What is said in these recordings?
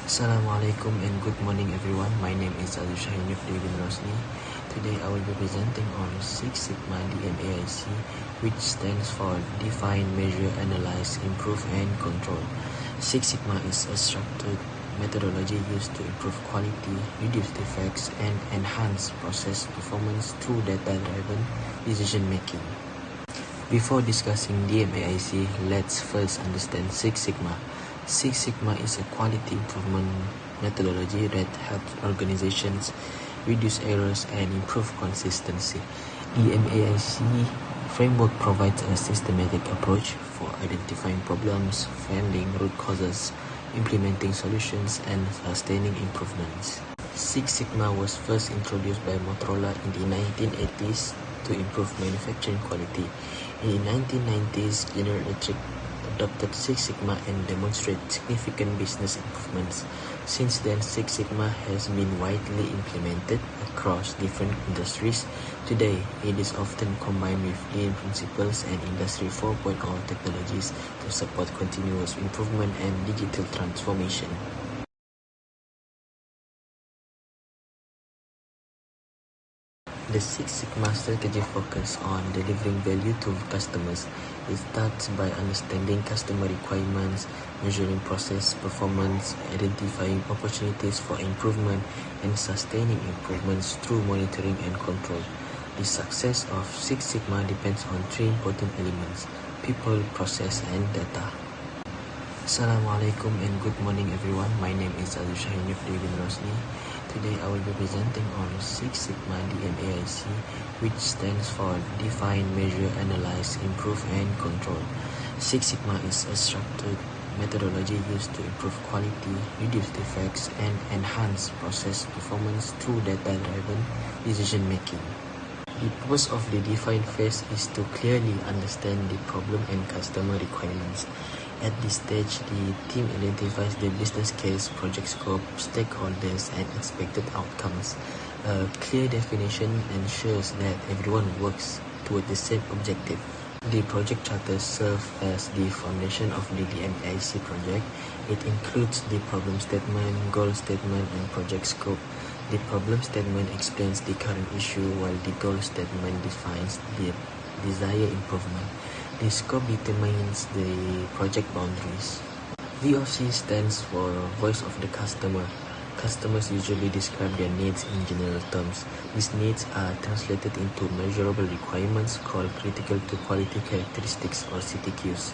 Assalamualaikum and good morning everyone. My name is Ali Shahin Yufdin Rosni. Today I will be presenting on Six Sigma DMAIC, which stands for Define, Measure, Analyze, Improve and Control. Six Sigma is a structured methodology used to improve quality, reduce defects and enhance process performance through data-driven decision making. Before discussing DMAIC, let's first understand Six Sigma. Six Sigma is a quality improvement methodology that helps organizations reduce errors and improve consistency. The DMAIC framework provides a systematic approach for identifying problems, finding root causes, implementing solutions, and sustaining improvements. Six Sigma was first introduced by Motorola in the 1980s to improve manufacturing quality. In the 1990s, General Electric adopted Six Sigma and demonstrated significant business improvements. Since then, Six Sigma has been widely implemented across different industries. Today, it is often combined with Lean principles and Industry 4.0 technologies to support continuous improvement and digital transformation. The Six Sigma strategy focuses on delivering value to customers. It starts by understanding customer requirements, measuring process performance, identifying opportunities for improvement, and sustaining improvements through monitoring and control. The success of Six Sigma depends on three important elements: people, process, and data. Assalamualaikum and good morning everyone. My name is Ali Shahin Yufdin Rosni. Today I will be presenting on Six Sigma DMAIC, which stands for Define, Measure, Analyze, Improve and Control. Six Sigma is a structured methodology used to improve quality, reduce defects, and enhance process performance through data-driven decision making. The purpose of the define phase is to clearly understand the problem and customer requirements. At this stage, the team identifies the business case, project scope, stakeholders, and expected outcomes. A clear definition ensures that everyone works toward the same objective. The project charters serve as the foundation of the DMAIC project. It includes the problem statement, goal statement, and project scope. The problem statement explains the current issue, while the goal statement defines the desired improvement. The scope determines the project boundaries. VOC stands for Voice of the Customer. Customers usually describe their needs in general terms. These needs are translated into measurable requirements called Critical to Quality Characteristics or CTQs.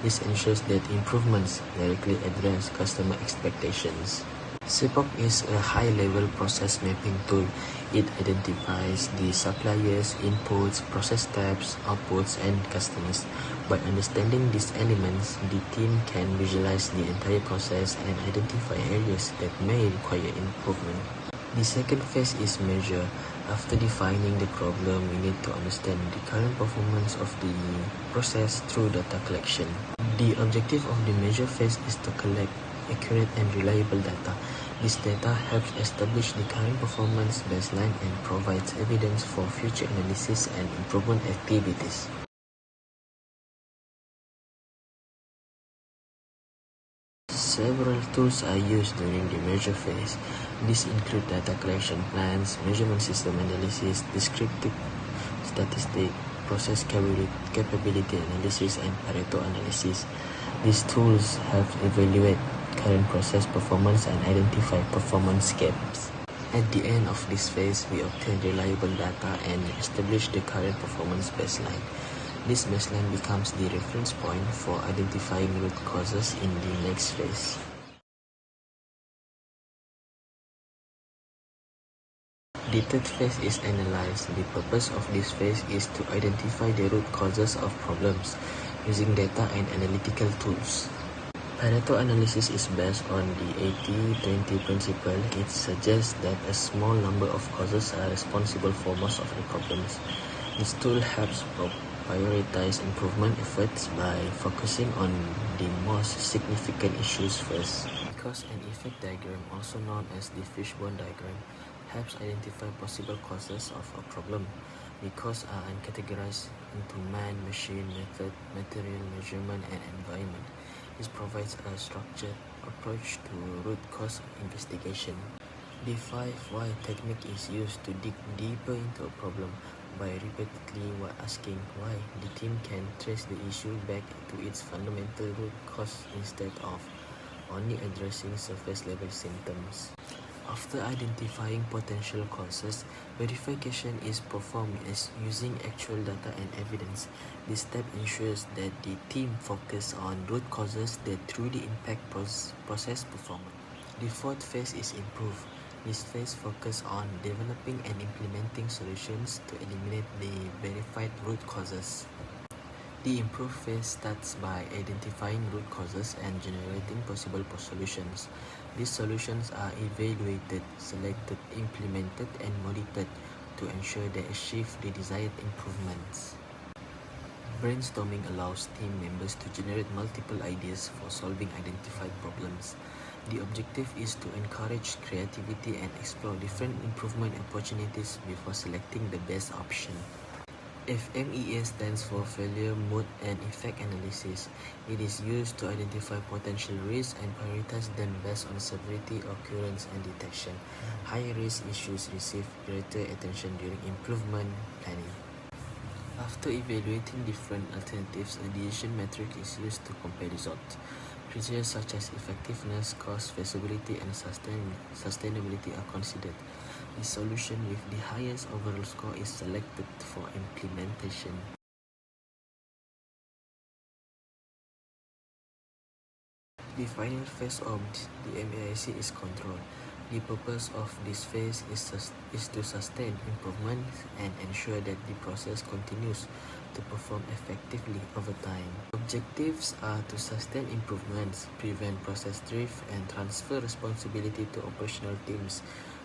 This ensures that improvements directly address customer expectations. CPOC is a high-level process mapping tool. It identifies the suppliers, inputs, process steps, outputs, and customers. By understanding these elements, the team can visualize the entire process and identify areas that may require improvement. The second phase is measure. After defining the problem, we need to understand the current performance of the process through data collection. The objective of the measure phase is to collect accurate and reliable data. This data helps establish the current performance baseline and provides evidence for future analysis and improvement activities. Several tools are used during the measure phase. These include data collection plans, measurement system analysis, descriptive statistics, process capability analysis, and Pareto analysis. These tools help evaluate current process performance and identify performance gaps. At the end of this phase, we obtain reliable data and establish the current performance baseline. This baseline becomes the reference point for identifying root causes in the next phase. The third phase is analyze. The purpose of this phase is to identify the root causes of problems using data and analytical tools. Pareto analysis is based on the 80-20 principle. It suggests that a small number of causes are responsible for most of the problems. This tool helps prioritize improvement efforts by focusing on the most significant issues first. Cause and effect diagram, also known as the fishbone diagram, helps identify possible causes of a problem. The causes are categorized into man, machine, method, material, measurement, and environment. This provides a structured approach to root cause investigation. The 5 why technique is used to dig deeper into a problem by repeatedly asking why. The team can trace the issue back to its fundamental root cause instead of only addressing surface level symptoms. After identifying potential causes, verification is performed as using actual data and evidence. This step ensures that the team focuses on root causes that truly impact process performance. The fourth phase is improve. This phase focuses on developing and implementing solutions to eliminate the verified root causes. The improve phase starts by identifying root causes and generating possible solutions. These solutions are evaluated, selected, implemented, and monitored to ensure they achieve the desired improvements. Brainstorming allows team members to generate multiple ideas for solving identified problems. The objective is to encourage creativity and explore different improvement opportunities before selecting the best option. FMEA stands for Failure Mode and Effect Analysis. It is used to identify potential risks and prioritize them based on severity, occurrence, and detection. High-risk issues receive greater attention during improvement planning. After evaluating different alternatives, a decision matrix is used to compare results. Criteria such as effectiveness, cost, feasibility, and sustainability are considered. The solution with the highest overall score is selected for implementation. The final phase of the DMAIC is control. The purpose of this phase is to sustain improvements and ensure that the process continues to perform effectively over time. Objectives are to sustain improvements, prevent process drift, and transfer responsibility to operational teams.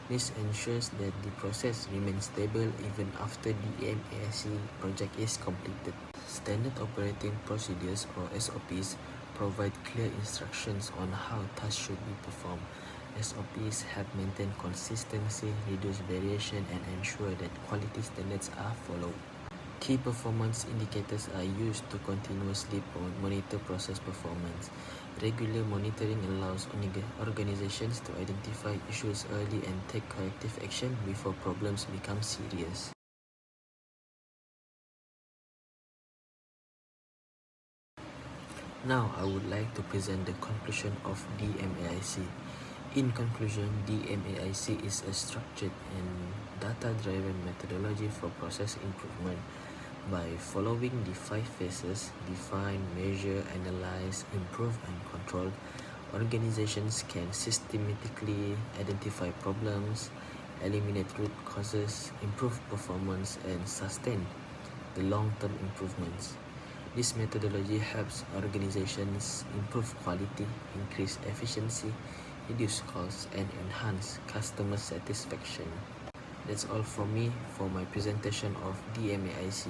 This ensures that the process remains stable even after the DMAIC project is completed. Standard operating procedures or SOPs provide clear instructions on how tasks should be performed. SOPs help maintain consistency, reduce variation, and ensure that quality standards are followed. Key performance indicators are used to continuously monitor process performance. Regular monitoring allows organizations to identify issues early and take corrective action before problems become serious. Now, I would like to present the conclusion of DMAIC. In conclusion, DMAIC is a structured and data-driven methodology for process improvement. By following the 5 phases, define, measure, analyze, improve, and control, organizations can systematically identify problems, eliminate root causes, improve performance, and sustain the long-term improvements. This methodology helps organizations improve quality, increase efficiency, reduce costs, and enhance customer satisfaction. That's all from me for my presentation of DMAIC.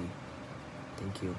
Thank you.